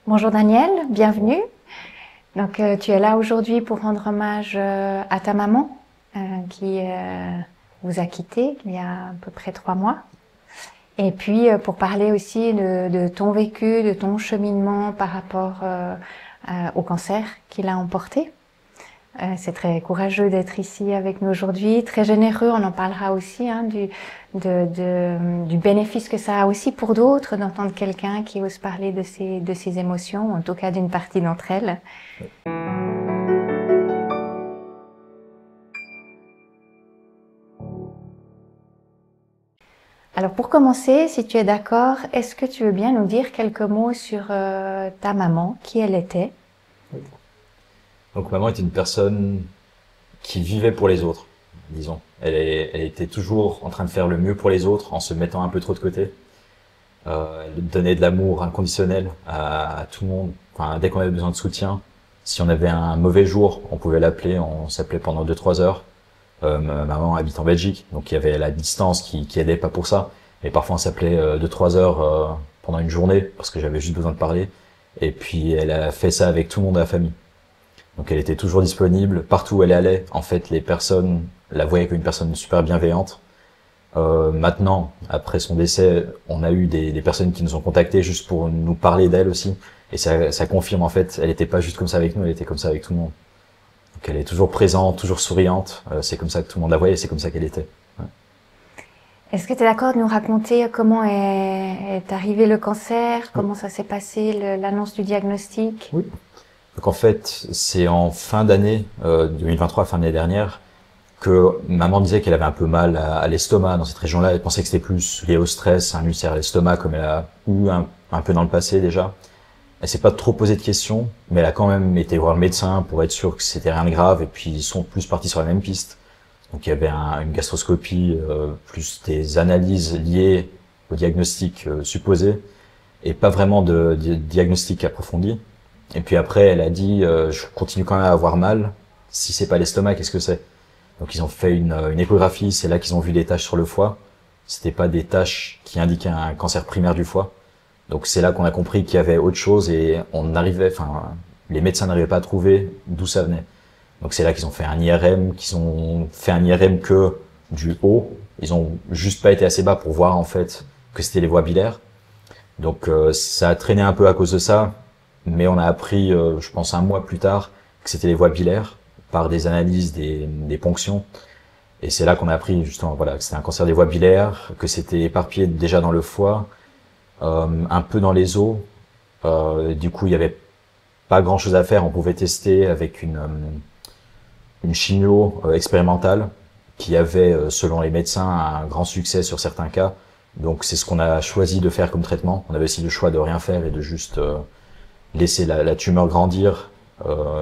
Bonjour Daniel, bienvenue. Donc tu es là aujourd'hui pour rendre hommage à ta maman qui vous a quitté il y a à peu près 3 mois. Et puis pour parler aussi de ton vécu, de ton cheminement par rapport au cancer qui l'a emporté. C'est très courageux d'être ici avec nous aujourd'hui, très généreux, on en parlera aussi du bénéfice que ça a aussi pour d'autres d'entendre quelqu'un qui ose parler de ses émotions, en tout cas d'une partie d'entre elles. Alors pour commencer, si tu es d'accord, est-ce que tu veux bien nous dire quelques mots sur ta maman, qui elle était? Donc maman était une personne qui vivait pour les autres, disons. Elle était toujours en train de faire le mieux pour les autres en se mettant un peu trop de côté. Elle donnait de l'amour inconditionnel à tout le monde. Enfin, dès qu'on avait besoin de soutien, si on avait un mauvais jour, on pouvait l'appeler, on s'appelait pendant 2-3 heures. Ma maman habite en Belgique, donc il y avait la distance qui aidait pas pour ça. Mais parfois on s'appelait 2-3 heures pendant une journée parce que j'avais juste besoin de parler. Et puis elle a fait ça avec tout le monde de la famille. Donc elle était toujours disponible partout où elle allait. En fait, les personnes la voyaient comme une personne super bienveillante. Maintenant, après son décès, on a eu des personnes qui nous ont contactés juste pour nous parler d'elle aussi. Et ça confirme en fait, elle était pas juste comme ça avec nous, elle était comme ça avec tout le monde. Donc elle est toujours présente, toujours souriante. C'est comme ça que tout le monde la voyait, c'est comme ça qu'elle était. Ouais. Est-ce que tu es d'accord de nous raconter comment est arrivé le cancer, comment ça s'est passé, l'annonce du diagnostic? Oui. Donc en fait, c'est en fin d'année 2023, fin d'année dernière, que maman disait qu'elle avait un peu mal à l'estomac dans cette région-là. Elle pensait que c'était plus lié au stress, un ulcère à l'estomac, comme elle a eu un peu dans le passé déjà. Elle s'est pas trop posé de questions, mais elle a quand même été voir le médecin pour être sûre que c'était rien de grave. Et puis ils sont plus partis sur la même piste. Donc il y avait une gastroscopie, plus des analyses liées au diagnostic supposé, et pas vraiment de diagnostic approfondi. Et puis après, elle a dit, je continue quand même à avoir mal. Si c'est pas l'estomac, qu'est-ce que c'est? Donc ils ont fait une échographie. C'est là qu'ils ont vu des taches sur le foie. C'était pas des taches qui indiquaient un cancer primaire du foie. Donc c'est là qu'on a compris qu'il y avait autre chose et les médecins n'arrivaient pas à trouver d'où ça venait. Donc c'est là qu'ils ont fait un IRM, que du haut. Ils ont juste pas été assez bas pour voir en fait que c'était les voies biliaires. Donc ça a traîné un peu à cause de ça. Mais on a appris, je pense 1 mois plus tard, que c'était les voies biliaires par des analyses, des ponctions. Et c'est là qu'on a appris justement, voilà, que c'était un cancer des voies biliaires, que c'était éparpillé déjà dans le foie, un peu dans les os. Du coup, il y avait pas grand-chose à faire. On pouvait tester avec une chimio expérimentale qui avait, selon les médecins, un grand succès sur certains cas. Donc c'est ce qu'on a choisi de faire comme traitement. On avait aussi le choix de rien faire et de juste laisser la tumeur grandir,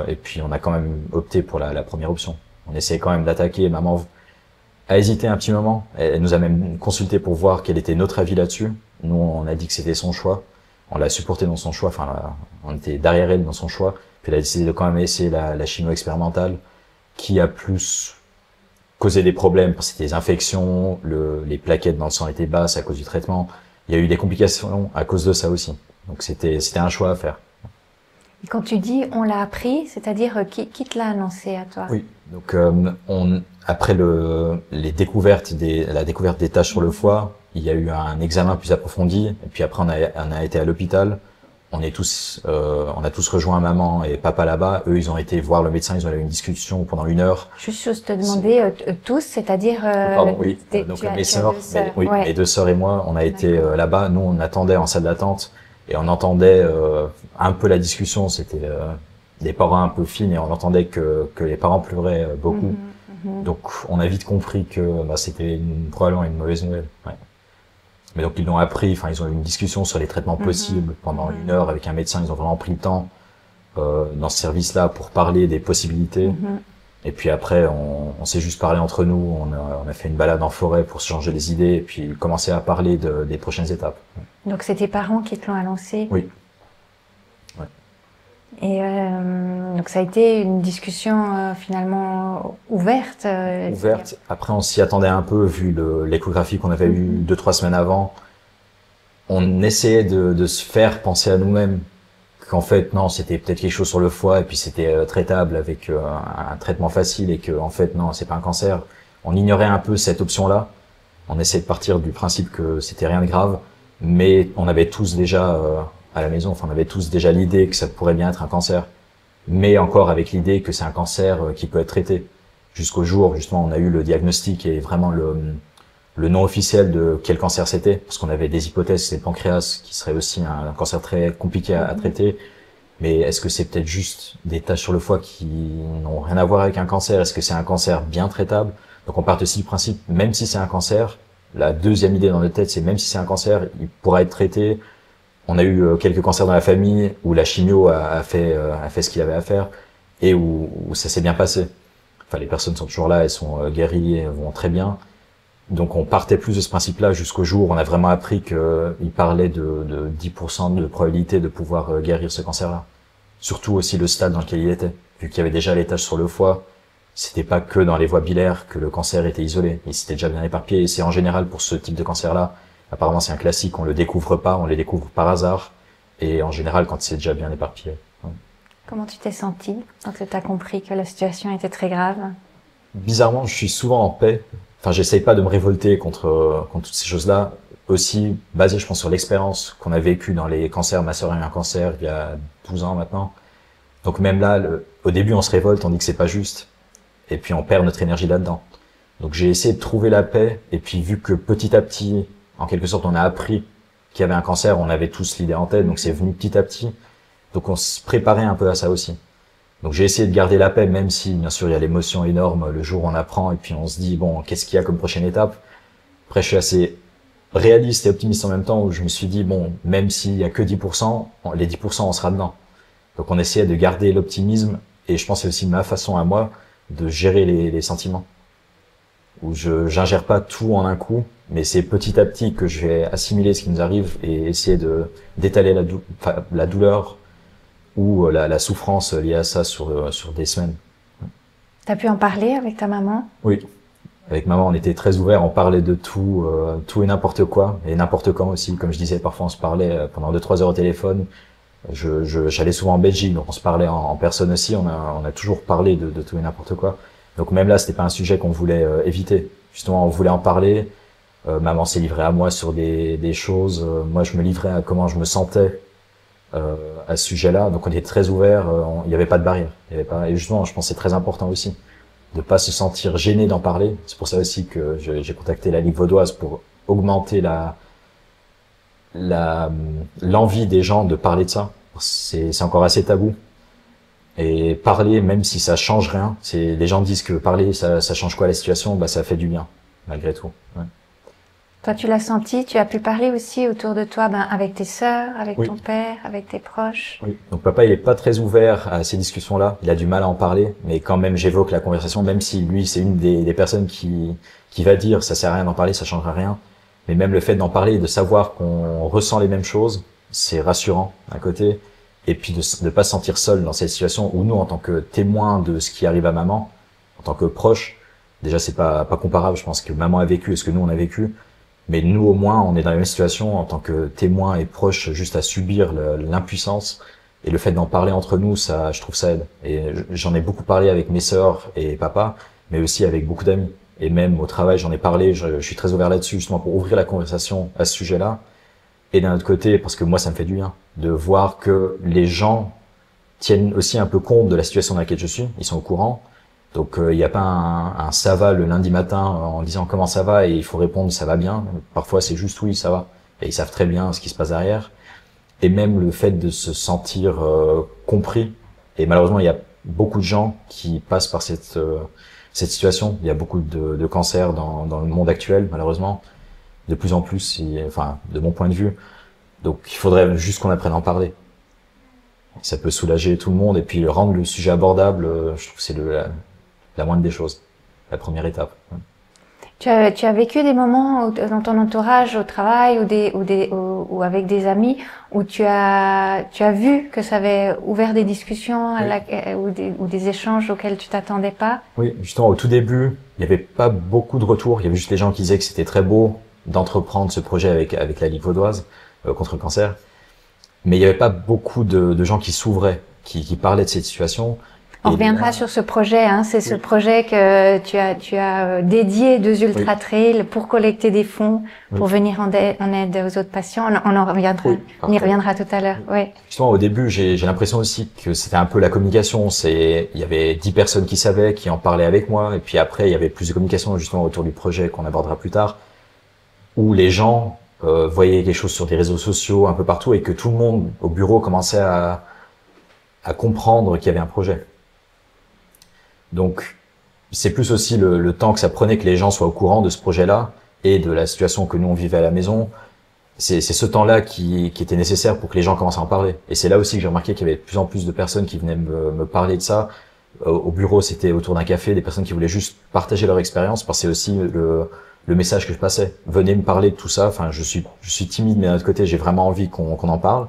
et puis on a quand même opté pour la première option. On essayait quand même d'attaquer. Maman a hésité un petit moment. Elle nous a même consulté pour voir quel était notre avis là-dessus. Nous, on a dit que c'était son choix. On l'a supporté dans son choix. Enfin, on était derrière elle dans son choix. Puis elle a décidé de quand même essayer la chimio expérimentale, qui a plus causé des problèmes parce que c'était des infections, les plaquettes dans le sang étaient basses à cause du traitement. Il y a eu des complications à cause de ça aussi. Donc c'était un choix à faire. Et quand tu dis on l'a appris, c'est-à-dire qui te l'a annoncé à toi? Oui. Donc après la découverte des taches sur le foie, il y a eu un examen plus approfondi. Et puis après on a été à l'hôpital. On a tous rejoint maman et papa là-bas. Eux, ils ont été voir le médecin. Ils ont eu une discussion pendant 1 heure. Juste chose te demander tous, c'est-à-dire pardon, oui. Donc mes sœurs, mes 2 sœurs et moi, on a été là-bas. Nous, on attendait en salle d'attente et on entendait un peu la discussion. C'était des parents un peu fines et on entendait que les parents pleuraient beaucoup. Donc on a vite compris que c'était probablement une mauvaise nouvelle. Ouais. Mais donc ils l'ont appris, ils ont eu une discussion sur les traitements possibles pendant 1 heure avec un médecin. Ils ont vraiment pris le temps dans ce service-là pour parler des possibilités. Et puis après, on s'est juste parlé entre nous. On a fait une balade en forêt pour se changer les idées et puis commencer à parler des prochaines étapes. Donc c'est tes parents qui te l'ont annoncé? Oui. Ouais. Et donc ça a été une discussion finalement ouverte. Ouverte. Après, on s'y attendait un peu vu l'échographie qu'on avait eue 2-3 semaines avant. On essayait de se faire penser à nous-mêmes qu'en fait non, c'était peut-être quelque chose sur le foie et puis c'était traitable avec un traitement facile et que en fait non, c'est pas un cancer. On ignorait un peu cette option-là. On essayait de partir du principe que c'était rien de grave, mais on avait tous déjà à la maison, enfin on avait tous déjà l'idée que ça pourrait bien être un cancer, mais encore avec l'idée que c'est un cancer qui peut être traité. Jusqu'au jour justement on a eu le diagnostic et vraiment le nom officiel de quel cancer c'était, parce qu'on avait des hypothèses, c'est le pancréas qui serait aussi un cancer très compliqué à traiter. Mais est-ce que c'est peut-être juste des taches sur le foie qui n'ont rien à voir avec un cancer? Est-ce que c'est un cancer bien traitable? Donc on part aussi du principe, même si c'est un cancer, la deuxième idée dans notre tête, c'est même si c'est un cancer, il pourra être traité. On a eu quelques cancers dans la famille où la chimio a fait ce qu'il avait à faire et où ça s'est bien passé. Enfin, les personnes sont toujours là, elles sont guéries, elles vont très bien. Donc on partait plus de ce principe-là jusqu'au jour où on a vraiment appris qu'il parlait de 10% de probabilité de pouvoir guérir ce cancer-là. Surtout aussi le stade dans lequel il était. Vu qu'il y avait déjà les taches sur le foie, c'était pas que dans les voies biliaires que le cancer était isolé. Il s'était déjà bien éparpillé. Et c'est en général pour ce type de cancer-là. Apparemment c'est un classique, on le découvre pas, on les découvre par hasard. Et en général quand c'est déjà bien éparpillé. Ouais. Comment tu t'es senti quand tu as compris que la situation était très grave? Bizarrement, je suis souvent en paix. Enfin, j'essaye pas de me révolter contre toutes ces choses-là. Aussi basé, je pense, sur l'expérience qu'on a vécue dans les cancers. Ma sœur a eu un cancer il y a 12 ans maintenant. Donc même là, au début, on se révolte, on dit que c'est pas juste. Et puis on perd notre énergie là-dedans. Donc j'ai essayé de trouver la paix. Et puis vu que petit à petit, en quelque sorte, on a appris qu'il y avait un cancer, on avait tous l'idée en tête. Donc c'est venu petit à petit. Donc on se préparait un peu à ça aussi. Donc j'ai essayé de garder la paix, même si bien sûr il y a l'émotion énorme le jour où on apprend et puis on se dit bon, qu'est-ce qu'il y a comme prochaine étape. Après je suis assez réaliste et optimiste en même temps où je me suis dit bon, même s'il y a que 10%, les 10% on sera dedans. Donc on essayait de garder l'optimisme et je pense que c'est aussi ma façon à moi de gérer les sentiments. Où je j'ingère pas tout en un coup, mais c'est petit à petit que je vais assimiler ce qui nous arrive et essayer de d'étaler la douleur ou la souffrance liée à ça sur des semaines. T'as pu en parler avec ta maman? Oui. Avec maman, on était très ouverts, on parlait de tout et n'importe quoi, et n'importe quand aussi. Comme je disais, parfois on se parlait pendant 2-3 heures au téléphone. J'allais souvent en Belgique, donc on se parlait en personne aussi. On a toujours parlé de tout et n'importe quoi. Donc même là, c'était pas un sujet qu'on voulait éviter. Justement, on voulait en parler. Maman s'est livrée à moi sur des choses. Moi, je me livrais à comment je me sentais à ce sujet-là. Donc on était très ouverts, il n'y avait pas de barrière. Il y avait pas, et justement, je pense que c'est très important aussi de pas se sentir gêné d'en parler. C'est pour ça aussi que j'ai contacté la Ligue vaudoise pour augmenter l'envie des gens de parler de ça. C'est encore assez tabou. Et parler, même si ça change rien, les gens disent que parler, ça change quoi la situation, bah ça fait du bien, malgré tout. Ouais. Toi, tu l'as senti, tu as pu parler aussi autour de toi, avec tes sœurs, avec Oui. ton père, avec tes proches. Oui. Donc papa, il est pas très ouvert à ces discussions-là. Il a du mal à en parler, mais quand même, j'évoque la conversation, même si lui, c'est une des personnes qui va dire, ça sert à rien d'en parler, ça changera rien. Mais même le fait d'en parler et de savoir qu'on ressent les mêmes choses, c'est rassurant d'un côté. Et puis de pas se sentir seul dans cette situation où nous, en tant que témoins de ce qui arrive à maman, en tant que proches, déjà c'est pas comparable. Je pense que maman a vécu et ce que nous on a vécu. Mais nous, au moins, on est dans la même situation en tant que témoins et proches, juste à subir l'impuissance. Et le fait d'en parler entre nous, ça, je trouve ça aide. Et j'en ai beaucoup parlé avec mes sœurs et papa, mais aussi avec beaucoup d'amis. Et même au travail, j'en ai parlé, je suis très ouvert là-dessus, justement pour ouvrir la conversation à ce sujet-là. Et d'un autre côté, parce que moi, ça me fait du bien de voir que les gens tiennent aussi un peu compte de la situation dans laquelle je suis. Ils sont au courant. Donc il n'y a pas un ça va le lundi matin en disant comment ça va et il faut répondre ça va bien. Parfois c'est juste oui ça va et ils savent très bien ce qui se passe derrière. Et même le fait de se sentir compris. Et malheureusement il y a beaucoup de gens qui passent par cette situation. Il y a beaucoup de cancers dans le monde actuel malheureusement. De plus en plus, enfin de mon point de vue. Donc il faudrait juste qu'on apprenne à en parler. Ça peut soulager tout le monde et puis rendre le sujet abordable. Je trouve que c'est la moindre des choses, la première étape. Tu as vécu des moments dans ton entourage, au travail ou avec des amis où tu as vu que ça avait ouvert des discussions ou des échanges auxquels tu t'attendais pas? Oui, justement au tout début, il n'y avait pas beaucoup de retours. Il y avait juste les gens qui disaient que c'était très beau d'entreprendre ce projet avec la Ligue vaudoise contre le cancer. mais il n'y avait pas beaucoup de gens qui s'ouvraient, qui parlaient de cette situation. On reviendra sur ce projet, hein. C'est ce projet que tu as dédié 2 Ultra Trail pour collecter des fonds, pour venir en aide aux autres patients. On en reviendra, on y reviendra tout à l'heure. Oui. Justement, au début, j'ai l'impression aussi que c'était un peu la communication. Il y avait 10 personnes qui savaient, qui en parlaient avec moi, et puis après, il y avait plus de communication justement autour du projet qu'on abordera plus tard, où les gens voyaient quelque chose sur des réseaux sociaux un peu partout, et que tout le monde au bureau commençait à comprendre qu'il y avait un projet. Donc, c'est plus aussi le temps que ça prenait que les gens soient au courant de ce projet-là et de la situation que nous on vivait à la maison. C'est ce temps-là qui était nécessaire pour que les gens commencent à en parler. Et c'est là aussi que j'ai remarqué qu'il y avait de plus en plus de personnes qui venaient me parler de ça. Au bureau, c'était autour d'un café, des personnes qui voulaient juste partager leur expérience, parce que c'est aussi le message que je passais. Venez me parler de tout ça. Enfin, je suis timide, mais d'un autre côté, j'ai vraiment envie qu'on en parle.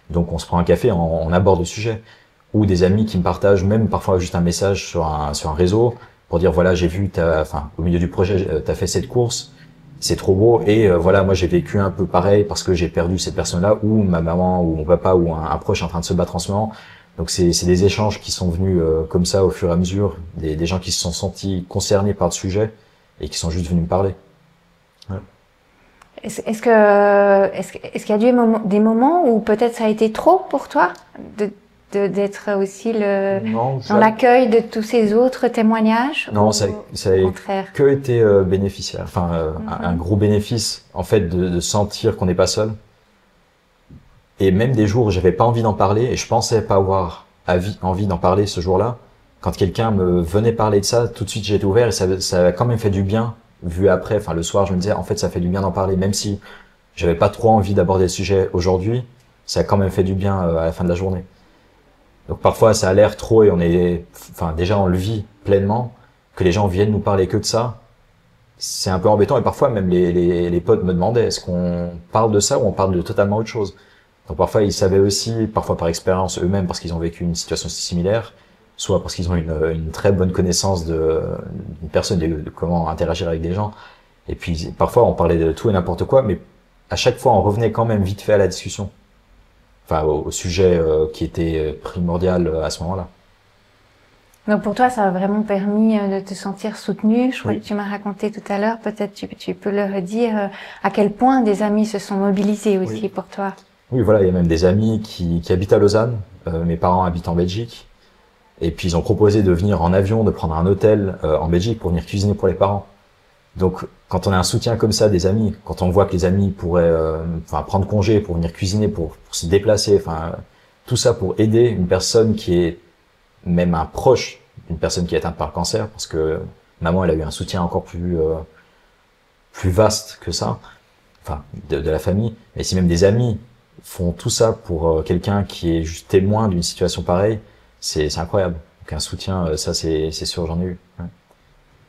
Donc, on se prend un café, on aborde le sujet. Ou des amis qui me partagent même parfois juste un message sur un réseau pour dire voilà, j'ai vu au milieu du projet t'as fait cette course, c'est trop beau, et voilà, moi j'ai vécu un peu pareil parce que j'ai perdu cette personne-là, ou ma maman ou mon papa ou un proche est en train de se battre en ce moment. Donc c'est des échanges qui sont venus comme ça au fur et à mesure, des gens qui se sont sentis concernés par le sujet et qui sont juste venus me parler. Ouais. Est-ce qu'il y a des moments où peut-être ça a été trop pour toi d'être aussi dans l'accueil de tous ces autres témoignages? Non, ça a que été bénéficiaire. Enfin, un gros bénéfice, en fait, de sentir qu'on n'est pas seul. Et même des jours où j'avais pas envie d'en parler, et je pensais pas avoir envie d'en parler ce jour-là, quand quelqu'un me venait parler de ça, tout de suite j'étais ouvert, et ça a quand même fait du bien. Vu après, enfin le soir, je me disais, en fait, ça fait du bien d'en parler, même si j'avais pas trop envie d'aborder le sujet aujourd'hui, ça a quand même fait du bien à la fin de la journée. Donc parfois ça a l'air trop et déjà on le vit pleinement, que les gens viennent nous parler que de ça. C'est un peu embêtant, et parfois même les potes me demandaient est-ce qu'on parle de ça ou on parle de totalement autre chose. Donc parfois ils savaient aussi, parfois par expérience eux-mêmes parce qu'ils ont vécu une situation similaire, soit parce qu'ils ont une très bonne connaissance d'une personne, de comment interagir avec des gens. Et puis parfois on parlait de tout et n'importe quoi, mais à chaque fois on revenait quand même vite fait à la discussion. Enfin, au sujet qui était primordial à ce moment-là. Donc pour toi, ça a vraiment permis de te sentir soutenu. Je crois que tu m'as raconté tout à l'heure, peut-être tu peux le redire, à quel point des amis se sont mobilisés aussi pour toi. Oui, voilà, il y a même des amis qui habitent à Lausanne. Mes parents habitent en Belgique. Et puis ils ont proposé de venir en avion, de prendre un hôtel en Belgique pour venir cuisiner pour les parents. Donc, quand on a un soutien comme ça des amis, quand on voit que les amis pourraient prendre congé pour venir cuisiner, pour se déplacer, tout ça pour aider une personne qui est même un proche d'une personne qui est atteinte par le cancer, parce que maman, elle a eu un soutien encore plus vaste que ça, de la famille. Mais si même des amis font tout ça pour quelqu'un qui est juste témoin d'une situation pareille, c'est incroyable. Donc un soutien, ça c'est sûr, j'en ai eu. Ouais.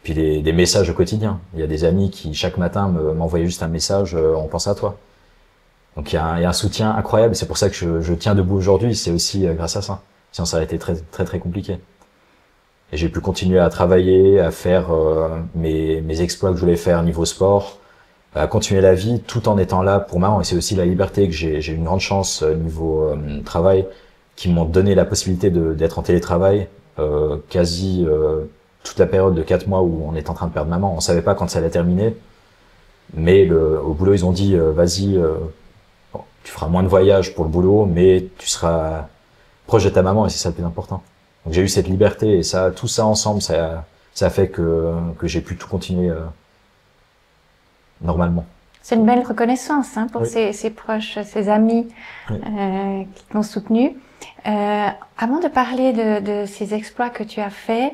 Puis des messages au quotidien. Il y a des amis qui chaque matin m'envoyaient juste un message, on pense à toi. Donc il y a un soutien incroyable, et c'est pour ça que je tiens debout aujourd'hui, c'est aussi grâce à ça. Sinon ça aurait été très très très compliqué. Et j'ai pu continuer à travailler, à faire mes exploits que je voulais faire niveau sport, à continuer la vie tout en étant là pour maman. Et c'est aussi la liberté que j'ai une grande chance niveau travail, qui m'ont donné la possibilité d'être en télétravail quasi toute la période de 4 mois où on est en train de perdre maman. On savait pas quand ça allait terminer, mais au boulot ils ont dit vas-y, tu feras moins de voyages pour le boulot, mais tu seras proche de ta maman, et c'est ça le plus important. Donc j'ai eu cette liberté, et ça, tout ça ensemble, ça a fait que j'ai pu tout continuer normalement. C'est une belle reconnaissance pour ses proches, ses amis qui t'ont soutenu. Avant de parler de ces exploits que tu as faits,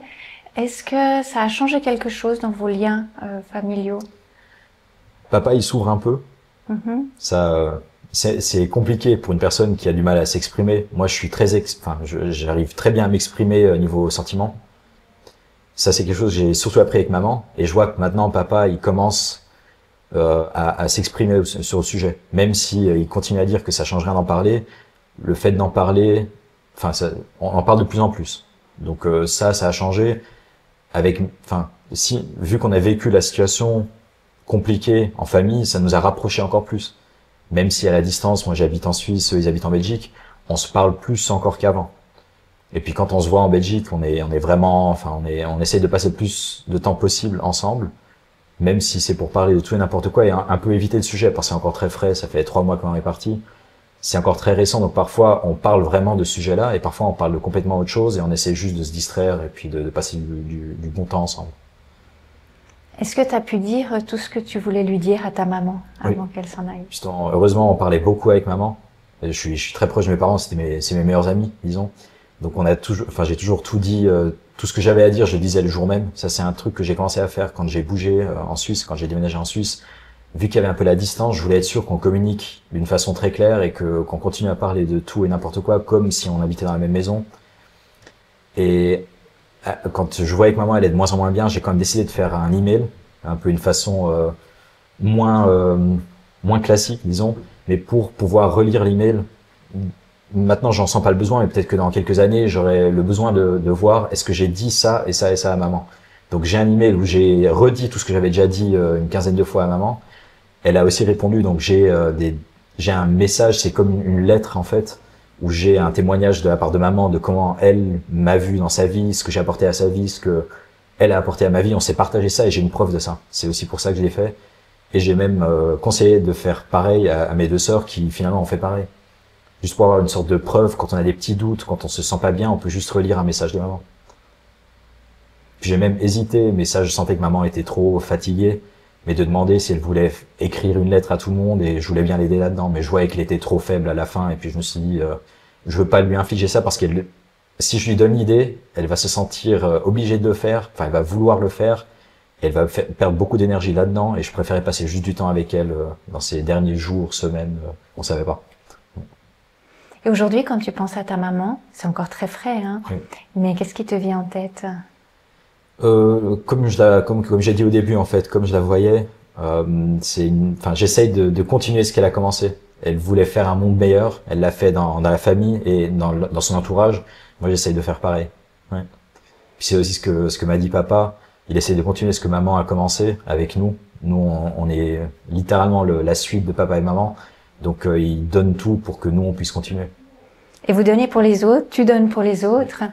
est-ce que ça a changé quelque chose dans vos liens familiaux? Papa, il s'ouvre un peu. Ça, c'est compliqué pour une personne qui a du mal à s'exprimer. Moi, je suis j'arrive très bien à m'exprimer au niveau sentiment. Ça, c'est quelque chose que j'ai surtout appris avec maman. Et je vois que maintenant, papa, il commence à s'exprimer sur le sujet. Même si il continue à dire que ça change rien d'en parler, le fait d'en parler, on en parle de plus en plus. Donc ça a changé. Vu qu'on a vécu la situation compliquée en famille, ça nous a rapprochés encore plus. même si à la distance, moi j'habite en Suisse, eux ils habitent en Belgique, on se parle plus encore qu'avant. Et puis quand on se voit en Belgique, on est vraiment, enfin on essaye de passer le plus de temps possible ensemble, même si c'est pour parler de tout et n'importe quoi et un peu éviter le sujet parce que c'est encore très frais, ça fait 3 mois qu'on est parti. C'est encore très récent, donc parfois on parle vraiment de ce sujet-là et parfois on parle de complètement autre chose et on essaie juste de se distraire et puis de passer du bon temps ensemble. Est-ce que tu as pu dire tout ce que tu voulais lui dire à ta maman avant qu'elle s'en aille? Justement, heureusement, on parlait beaucoup avec maman. Je suis très proche de mes parents, c'est mes meilleurs amis, disons. Donc on a toujours, enfin j'ai toujours tout dit, tout ce que j'avais à dire, je le disais le jour même. Ça c'est un truc que j'ai commencé à faire quand j'ai bougé en Suisse, quand j'ai déménagé en Suisse. Vu qu'il y avait un peu la distance, je voulais être sûr qu'on communique d'une façon très claire et qu'on continue à parler de tout et n'importe quoi comme si on habitait dans la même maison. Et quand je voyais que maman elle est de moins en moins bien, j'ai quand même décidé de faire un email, un peu une façon moins classique, disons, mais pour pouvoir relire l'email. Maintenant, j'en sens pas le besoin, mais peut-être que dans quelques années, j'aurai le besoin de voir est-ce que j'ai dit ça et ça et ça à maman. Donc j'ai un email où j'ai redit tout ce que j'avais déjà dit une quinzaine de fois à maman. Elle a aussi répondu, donc j'ai un message, c'est comme une lettre en fait, où j'ai un témoignage de la part de maman de comment elle m'a vu dans sa vie, ce que j'ai apporté à sa vie, ce que elle a apporté à ma vie. On s'est partagé ça et j'ai une preuve de ça. C'est aussi pour ça que je l'ai fait. Et j'ai même conseillé de faire pareil à mes deux sœurs qui finalement ont fait pareil. Juste pour avoir une sorte de preuve, quand on a des petits doutes, quand on se sent pas bien, on peut juste relire un message de maman. Puis j'ai même hésité, mais ça je sentais que maman était trop fatiguée, mais de demander si elle voulait écrire une lettre à tout le monde et je voulais bien l'aider là-dedans, mais je voyais qu'elle était trop faible à la fin et puis je me suis dit, je veux pas lui infliger ça parce qu'elle, si je lui donne l'idée, elle va se sentir obligée de le faire, enfin elle va vouloir le faire, et elle va perdre beaucoup d'énergie là-dedans et je préférais passer juste du temps avec elle dans ces derniers jours, semaines, on savait pas. Et aujourd'hui, quand tu penses à ta maman, c'est encore très frais, hein, Oui. mais qu'est-ce qui te vient en tête? Comme j'ai dit au début, en fait, comme je la voyais, enfin, j'essaye de continuer ce qu'elle a commencé. Elle voulait faire un monde meilleur. Elle l'a fait dans la famille et dans son entourage. Moi, j'essaye de faire pareil. Ouais. Puis c'est aussi ce que m'a dit papa. Il essaie de continuer ce que maman a commencé avec nous. Nous, on est littéralement la suite de papa et maman. Donc, il donne tout pour que nous, on puisse continuer. Et vous donnez pour les autres, tu donnes pour les autres.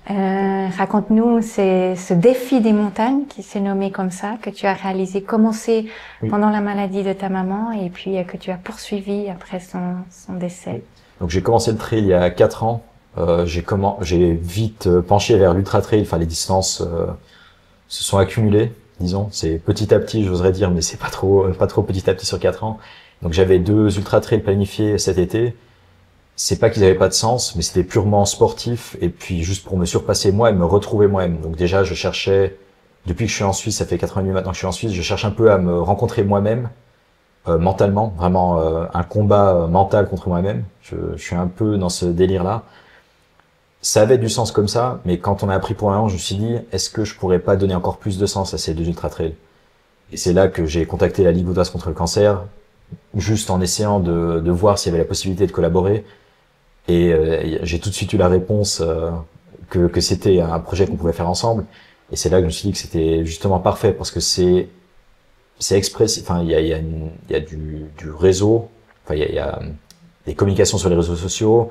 Raconte-nous ce défi des montagnes qui s'est nommé comme ça, que tu as réalisé, commencé pendant la maladie de ta maman et puis que tu as poursuivi après son décès. Donc j'ai commencé le trail il y a 4 ans. J'ai vite penché vers l'ultra trail. Enfin les distances se sont accumulées, disons. C'est petit à petit, j'oserais dire, mais c'est pas trop petit à petit sur 4 ans. Donc j'avais 2 ultra trails planifiés cet été. C'est pas qu'ils avaient pas de sens, mais c'était purement sportif et puis juste pour me surpasser moi et me retrouver moi-même. Donc déjà, je cherchais, depuis que je suis en Suisse, ça fait 4 ans et demi maintenant que je suis en Suisse, je cherche un peu à me rencontrer moi-même, mentalement, vraiment un combat mental contre moi-même. Je suis un peu dans ce délire-là. Ça avait du sens comme ça, mais quand on a appris pour un an, je me suis dit, est-ce que je pourrais pas donner encore plus de sens à ces 2 ultra-trails? Et c'est là que j'ai contacté la Ligue vaudoise contre le cancer, juste en essayant de voir s'il y avait la possibilité de collaborer. Et j'ai tout de suite eu la réponse que c'était un projet qu'on pouvait faire ensemble. Et c'est là que je me suis dit que c'était justement parfait parce que c'est expressif. Enfin, il y a du réseau. Enfin, il y a des communications sur les réseaux sociaux.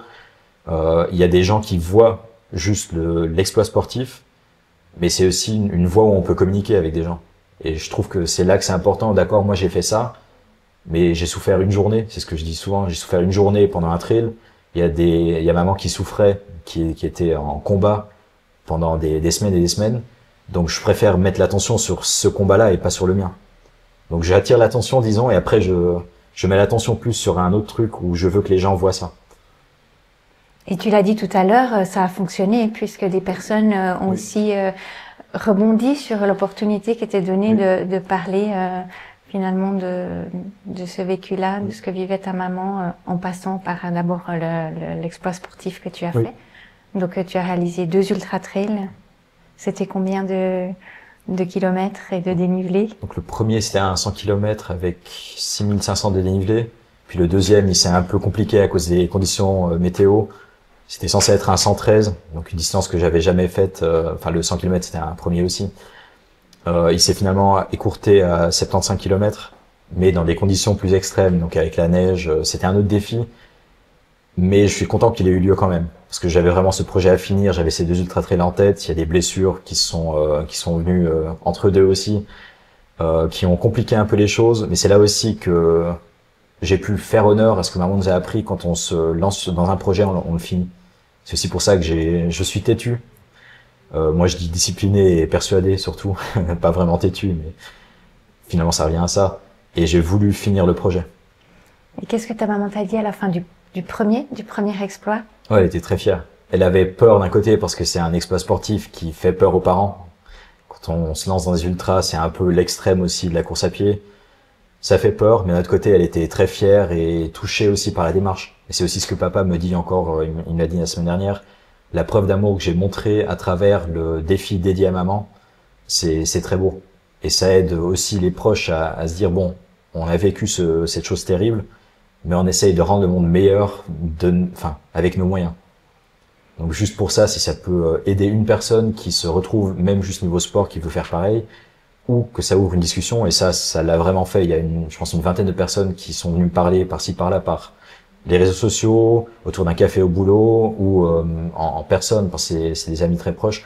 Il y a des gens qui voient juste l'exploit sportif, mais c'est aussi une voie où on peut communiquer avec des gens. Et je trouve que c'est là que c'est important. D'accord, moi j'ai fait ça, mais j'ai souffert une journée. C'est ce que je dis souvent. J'ai souffert une journée pendant un trail. Il y a maman qui souffrait, qui était en combat pendant des semaines et des semaines. Donc je préfère mettre l'attention sur ce combat-là et pas sur le mien. Donc j'attire l'attention, disons, et après je mets l'attention plus sur un autre truc où je veux que les gens voient ça. Et tu l'as dit tout à l'heure, ça a fonctionné puisque des personnes ont aussi rebondi sur l'opportunité qui était donnée de parler finalement de ce vécu-là, de ce que vivait ta maman en passant par d'abord l'exploit sportif que tu as fait. Donc tu as réalisé 2 ultra-trails. C'était combien de kilomètres et de dénivelé? Donc le premier c'était un 100 km avec 6500 de dénivelé. Puis le deuxième il s'est un peu compliqué à cause des conditions météo. C'était censé être un 113, donc une distance que j'avais jamais faite. Enfin le 100 km c'était un premier aussi. Il s'est finalement écourté à 75 km. mais dans des conditions plus extrêmes, donc avec la neige. C'était un autre défi, mais je suis content qu'il ait eu lieu quand même, parce que j'avais vraiment ce projet à finir, j'avais ces 2 ultra trails en tête. Il y a des blessures qui sont venues entre deux aussi, qui ont compliqué un peu les choses, mais c'est là aussi que j'ai pu faire honneur à ce que maman nous a appris: quand on se lance dans un projet, on le finit. C'est aussi pour ça que je suis têtu. Moi, je dis discipliné et persuadé surtout, pas vraiment têtu, mais finalement ça revient à ça. Et j'ai voulu finir le projet. Et qu'est-ce que ta maman t'a dit à la fin du premier exploit? Ouais, elle était très fière. Elle avait peur d'un côté parce que c'est un exploit sportif qui fait peur aux parents. Quand on se lance dans des ultras, c'est un peu l'extrême aussi de la course à pied. Ça fait peur, mais d'un autre côté, elle était très fière et touchée aussi par la démarche. Et c'est aussi ce que papa me dit encore, il me l'a dit la semaine dernière: la preuve d'amour que j'ai montrée à travers le défi dédié à maman, c'est très beau. Et ça aide aussi les proches à se dire: bon, on a vécu cette chose terrible, mais on essaye de rendre le monde meilleur avec nos moyens. Donc juste pour ça, si ça peut aider une personne qui se retrouve, même juste niveau sport, qui veut faire pareil, ou que ça ouvre une discussion, et ça l'a vraiment fait. Il y a je pense une vingtaine de personnes qui sont venues me parler par-ci par-là, par les réseaux sociaux, autour d'un café au boulot, ou en personne, parce que c'est des amis très proches.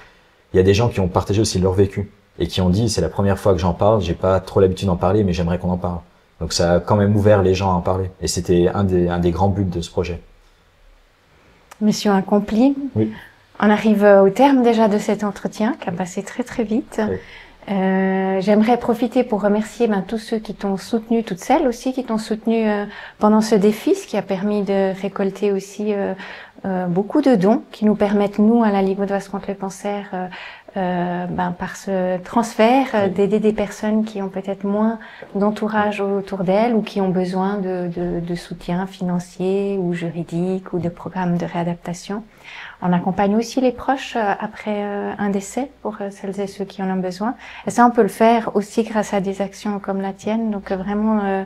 Il y a des gens qui ont partagé aussi leur vécu, et qui ont dit: c'est la première fois que j'en parle, j'ai pas trop l'habitude d'en parler, mais j'aimerais qu'on en parle. Donc ça a quand même ouvert les gens à en parler, et c'était un des grands buts de ce projet. Mission accomplie. Oui. On arrive au terme déjà de cet entretien qui a passé très très vite. Oui. J'aimerais profiter pour remercier tous ceux qui t'ont soutenu, toutes celles aussi qui t'ont soutenu pendant ce défi, ce qui a permis de récolter aussi beaucoup de dons qui nous permettent, nous, à la Ligue vaudoise contre le cancer, par ce transfert, d'aider des personnes qui ont peut-être moins d'entourage autour d'elles ou qui ont besoin de soutien financier ou juridique ou de programmes de réadaptation. On accompagne aussi les proches après un décès pour celles et ceux qui en ont besoin. Et ça, on peut le faire aussi grâce à des actions comme la tienne. Donc vraiment,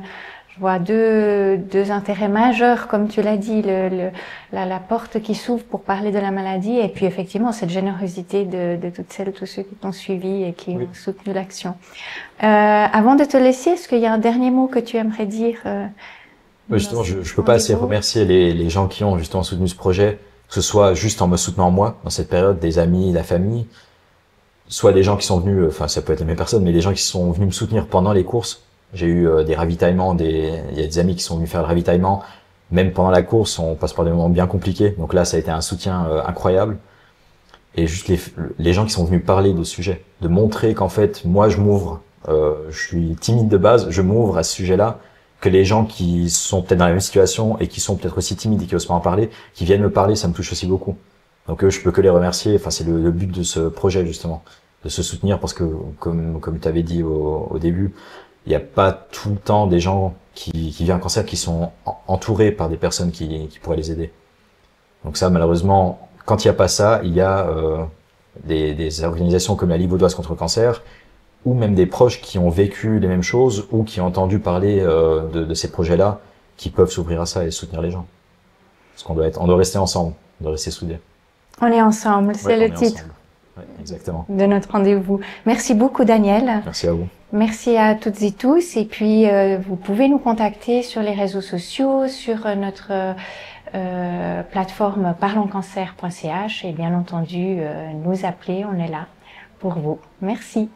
je vois deux intérêts majeurs, comme tu l'as dit, la porte qui s'ouvre pour parler de la maladie, et puis effectivement cette générosité de toutes celles, tous ceux qui t'ont suivi et qui ont soutenu l'action. Avant de te laisser, est-ce qu'il y a un dernier mot que tu aimerais dire Justement, je peux pas assez remercier les gens qui ont justement soutenu ce projet, que ce soit juste en me soutenant moi dans cette période, des amis, la famille, soit des gens qui sont venus, ça peut être les mêmes personnes, mais des gens qui sont venus me soutenir pendant les courses. J'ai eu des ravitaillements, il y a des amis qui sont venus faire le ravitaillement. Même pendant la course, on passe par des moments bien compliqués. Donc là, ça a été un soutien incroyable. Et juste les gens qui sont venus parler de ce sujet, de montrer qu'en fait, moi, je m'ouvre. Je suis timide de base, je m'ouvre à ce sujet-là. Que les gens qui sont peut-être dans la même situation et qui sont peut-être aussi timides et qui osent pas en parler, qui viennent me parler, ça me touche aussi beaucoup. Donc je peux que les remercier. Enfin, c'est le but de ce projet justement, de se soutenir, parce que comme tu avais dit au début, il n'y a pas tout le temps des gens qui vivent un cancer qui sont entourés par des personnes qui pourraient les aider. Donc ça, malheureusement, quand il n'y a pas ça, il y a des organisations comme la Ligue vaudoise contre le cancer, ou même des proches qui ont vécu les mêmes choses ou qui ont entendu parler de ces projets-là, qui peuvent s'ouvrir à ça et soutenir les gens. Parce on doit rester ensemble, on doit rester soudés. On est ensemble, c'est le titre. Ouais, exactement. De notre rendez-vous. Merci beaucoup, Daniel. Merci à vous. Merci à toutes et tous. Et puis, vous pouvez nous contacter sur les réseaux sociaux, sur notre plateforme parlonscancer.ch et bien entendu, nous appeler. On est là pour vous. Merci.